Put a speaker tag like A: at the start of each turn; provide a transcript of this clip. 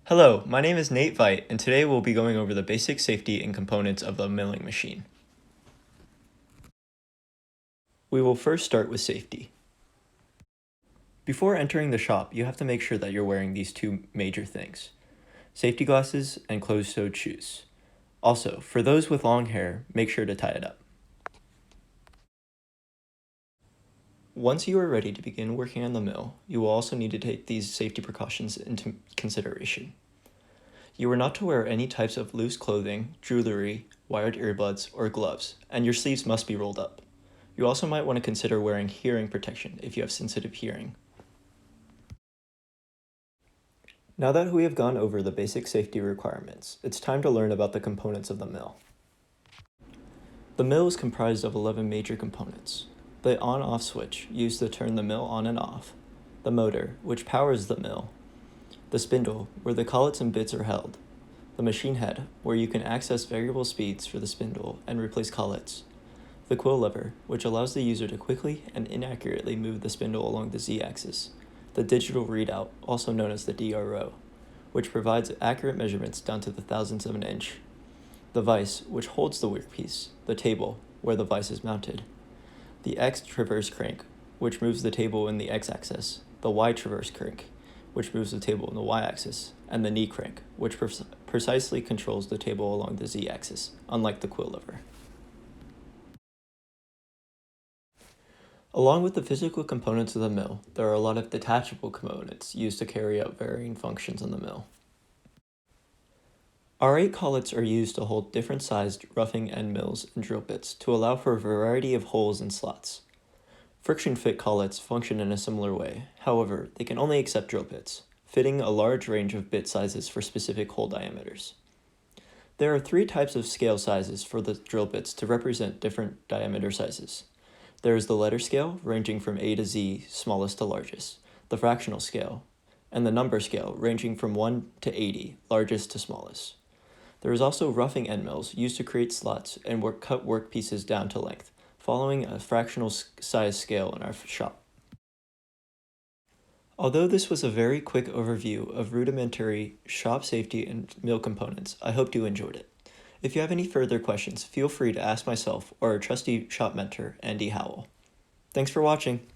A: Hello, my name is Nate Veit, and today we'll be going over the basic safety and components of the milling machine. We will first start with safety. Before entering the shop, you have to make sure that you're wearing these two major things: safety glasses and closed-toed shoes. Also, for those with long hair, make sure to tie it up. Once you are ready to begin working on the mill, you will also need to take these safety precautions into consideration. You are not to wear any types of loose clothing, jewelry, wired earbuds, or gloves, and your sleeves must be rolled up. You also might want to consider wearing hearing protection if you have sensitive hearing. Now that we have gone over the basic safety requirements, it's time to learn about the components of the mill. The mill is comprised of 11 major components. The on-off switch, used to turn the mill on and off. The motor, which powers the mill. The spindle, where the collets and bits are held. The machine head, where you can access variable speeds for the spindle and replace collets. The quill lever, which allows the user to quickly and inaccurately move the spindle along the z-axis. The digital readout, also known as the DRO, which provides accurate measurements down to the thousandths of an inch. The vise, which holds the workpiece. The table, where the vise is mounted. The X traverse crank, which moves the table in the x-axis. The Y traverse crank, which moves the table in the y-axis. And the knee crank, which precisely controls the table along the z-axis, unlike the quill lever. Along with the physical components of the mill, there are a lot of detachable components used to carry out varying functions on the mill. R8 collets are used to hold different sized roughing end mills and drill bits to allow for a variety of holes and slots. Friction fit collets function in a similar way, however, they can only accept drill bits, fitting a large range of bit sizes for specific hole diameters. There are 3 types of scale sizes for the drill bits to represent different diameter sizes. There is the letter scale, ranging from A to Z, smallest to largest, the fractional scale, and the number scale, ranging from 1 to 80, largest to smallest. There is also roughing end mills, used to create slots and cut workpieces down to length, following a fractional size scale in our shop. Although this was a very quick overview of rudimentary shop safety and mill components, I hope you enjoyed it. If you have any further questions, feel free to ask myself or our trusty shop mentor, Andy Howell. Thanks for watching.